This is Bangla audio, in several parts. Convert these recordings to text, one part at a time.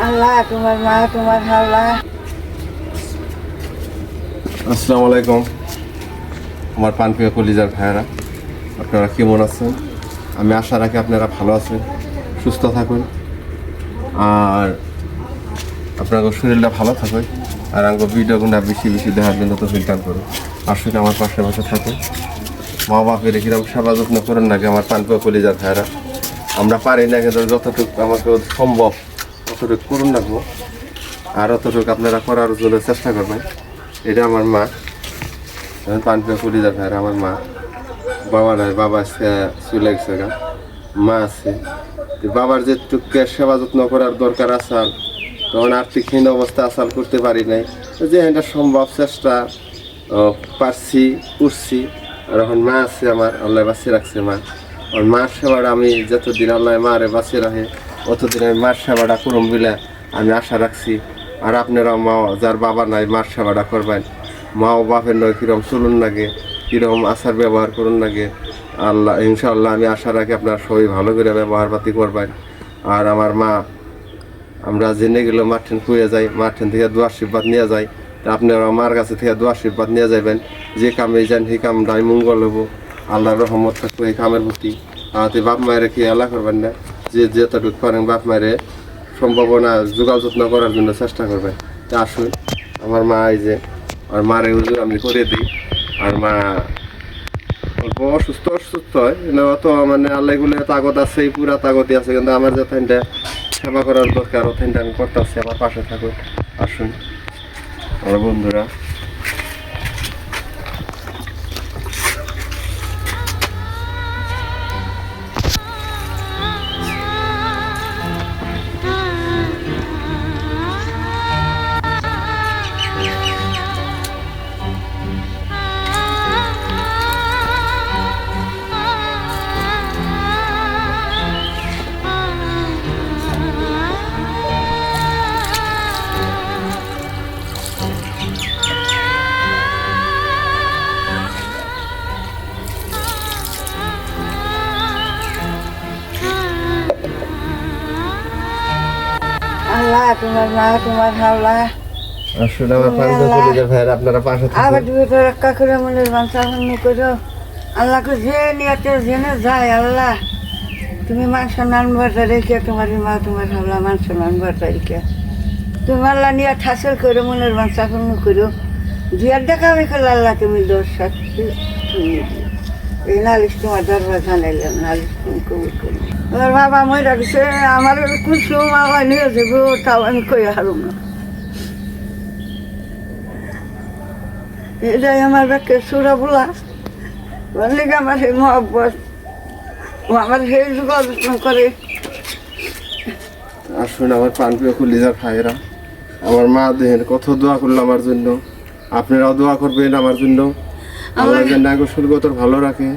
আল্লাহ তোমার মা তোমার হাওলা। আসসালামু আলাইকুম আমার পানপ্রিয় কলিজার ভাইয়েরা, আপনারা কেমন আছেন? আমি আশা রাখি আপনারা ভালো আছেন, সুস্থ থাকুন, আর আপনার শরীরটা ভালো থাকুন, আর আমার ভিডিওগুলো বেশি বেশি দেখার জন্য তো ফিল্টার করুন। আসলে আমার পাশে থাকুন, মা বাপের কিরকম সেবা যত্ন করেন নাকি আমার পানপ্রিয় কলিজার ভাইয়েরা। আমরা পারি না, কিন্তু যতটুকু আমাকে সম্ভব ততটুকু করুন রাখবো, আর অতটুকু আপনারা করার জন্য চেষ্টা করবেন। এটা আমার মা, পানপ্রিয় কলিজার ভাইয়েরা, আমার মা। বাবা নাই, বাবা চলে গেছে, মা আছে। বাবার যেটুকু সেবা যত্ন করার দরকার আসাল, তখন আর্থিকহীন অবস্থা আসাল করতে পারি নাই, যে এটা সম্ভব চেষ্টা পারছি করছি। আর এখন মা আছে আমার, আল্লাহ বাঁচিয়ে রাখছে মা। আর মার সেবাটা আমি যতদিন আল্লাহ মারে বাঁচিয়ে রাখে অতদিন আমি মার সেবাটা করুম বলে আমি আশা রাখছি। আর আপনারা মা যার বাবা নাই মার সেবাটা করবেন। মা ও বাপের নয় কীরকম চলুন লাগে, কীরকম আচার ব্যবহার করুন লাগে, আল্লাহ ইনশাআল্লাহ আমি আশা রাখি আপনারা সবাই ভালো করে ব্যবহার পাতি করবেন। আর আমার মা, আমরা জেনে গেলেও মাঠেন খুঁয়ে যাই, মাঠেন থেকে দোয়া আশীর্বাদ নিয়ে যাই। তা আপনারা আমার কাছে থেকে দোয়া আশীর্বাদ নিয়ে যাবেন, যে কামে যান সেই কামটাই মঙ্গল হবো, আল্লাহর রহমত থাকবো এই কামের প্রতি। আর বাপ মায়ের কি আল্লাহ করবেন না, যে যতটুকু পারেন বাপ মায়ের সম্ভাবনা যোগাও যত্ন করার জন্য চেষ্টা করবেন। তা আসুন, আমার মা এই যে, আর মারে হুজুর আমি করে দিই। আর মা অল্প অসুস্থ হয়, অত মানে আল্লাহগুলো তাগত আছে, পুরা তাগতি আছে, কিন্তু আমার যে থানটা সেবা করার দরকার ও থানটা আমি করতে আসছি। আমার পাশে থাকুন, আসুন আমার বন্ধুরা। আল্লাহ তোমার মা তোমার হাওলা। আসলে আমার পানপ্রিয় কলিজার ভাইয়েরা, আপনারা পাশে আবার থাকুন। তুমি তো রক্ষা করে মনের বাঞ্ছা করো। আল্লাহকে যে নিয়াতে জেনে যায়, আল্লাহ তুমি মান সম্মান বজায় রেখে, তোমার মা তোমার হাওলা মান সম্মান বজায় রেখে তুমি আল্লাহ নিয়ে হাসিল করো, মনের বাঞ্ছা করো। জিয়ার দেখা আমি করলে আল্লাহ তুমি দোষ শাস্তি তুমি দিও। এই নালিশ তোমার দরবার জানাইলাম, নালিশ তুমি কবুল করি। আমার বাবা মরে গেছে, আমার কুসুম আমার নিয়ে যাবো, তাও আমি কই হারুম না। এটাই আমার ব্যাকে সুরা বলা, বললে আমার সেই মহব্বত ও আমার সেই যত্ন করে। আসুন আমার পানপ্রিয় কলিজার ভাইয়েরা, আমার মা দেখেন কত দোয়া করলো আমার জন্য, আপনারাও দোয়া করবেন আমার জন্য। আল্লাহ যেন আগত ভালো রাখে,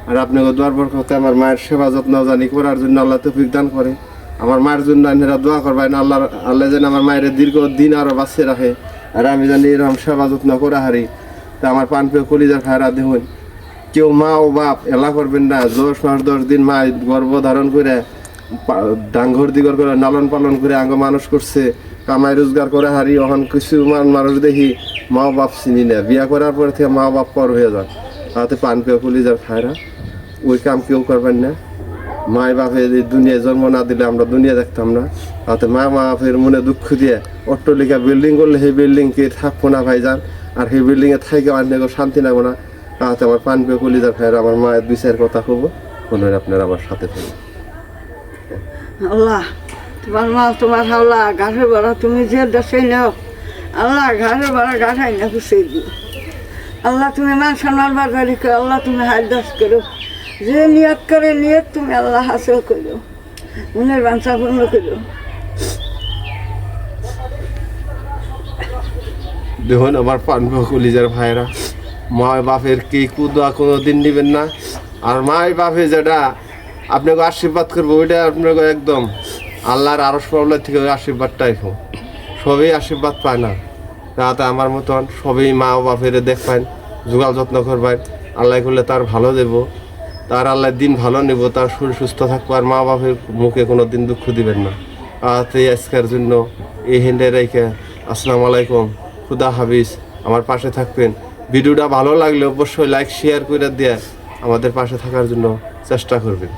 আর আপনাকে দোয়ার বরকতে আমার মায়ের সেবা যত্ন জানি করার জন্য আল্লাহ তৌফিক দান করে। আমার মায়ের জন্য আপনারা দোয়া করবেন, আল্লাহ যেন আমার মায়ের দীর্ঘ দিন আরও বাঁচিয়ে রাখে, আর আমি জানি এরকম সেবা যত্ন করে হারি। তা আমার পানপ্রিয় কলিজার ভাইয়েরা দেখুন, কেউ মা ও বাপ এলা করবেন না। 10 মাস 10 দিন মা গর্ভধারণ করে ডাঙ্গর দিগর করে লালন পালন করে আঙ্গ মানুষ করছে, কামাই রোজগার করে হারি। এখন কিছু মানুষ দেখি মা বাপ চিনি না, বিয়া করার পর থেকে মা বাপ পর হয়ে যায়। তাতে পানপ্রিয় কলিজার ভাইয়েরা, ওই কাম কেউ করবেন না। মাই বাপে দুনিয়ায় জন্ম না দিলে আমরা দুনিয়া দেখতাম না। তাতে মা বাপের মনে দুঃখ দিয়ে অট্টলিকা বিল্ডিং করলে সেই বিল্ডিংকে থাকবো না ভাইজান, আর সেই বিল্ডিংয়ে থাইকে অনেক শান্তি লাগবো না। তাতে আমার পানপ্রিয় কলিজার ভাইয়েরা, আমার মায়ের বিচার কথা হবো, বলবেন আপনারা আমার সাথে থাকবেন। আল্লাহ তোমার মা তোমার হাওলা ঘাসের বড়া তুমি যে দেশে নাও, আল্লাহ ঘাসের বড়া ঘাসাই না খুশি দিও। আল্লাহ তুমি মান সম্মান বাজার রেখো, আল্লাহ তুমি হাত দাস করো, যে নিয়ত করে নিয়ত তুমি আল্লাহ হাসিল করো, মনের বাঞ্ছা পূর্ণ করো। দেখুন আমার পানপ্রিয় কলিজার ভাইয়েরা, মা বাপের কি কুদোয়া কোনো দিন নেবেন না। আর মাই বাপে যেটা আপনাকে আশীর্বাদ করবো, ওইটা আপনাকে একদম আল্লাহর আরশ পাওয়ার থেকে ওই আশীর্বাদটাই সবই আশীর্বাদ পায় না। তাতে আমার মতন সবই মা বাপের দেখবেন, যোগাল যত্ন করবেন। আল্লাহ করলে তার ভালো দেব, তার আল্লাহ দিন ভালো নেব, তার শরীর সুস্থ থাকবো, আর মা বাপের মুখে কোনো দিন দুঃখ দিবেন না। আজকের জন্য এই হেন্ডে রেখে আসসালামু আলাইকুম, খুদা হাফিজ। আমার পাশে থাকবেন। ভিডিওটা ভালো লাগলে অবশ্যই লাইক শেয়ার করে দিয়ে আমাদের পাশে থাকার জন্য চেষ্টা করবেন।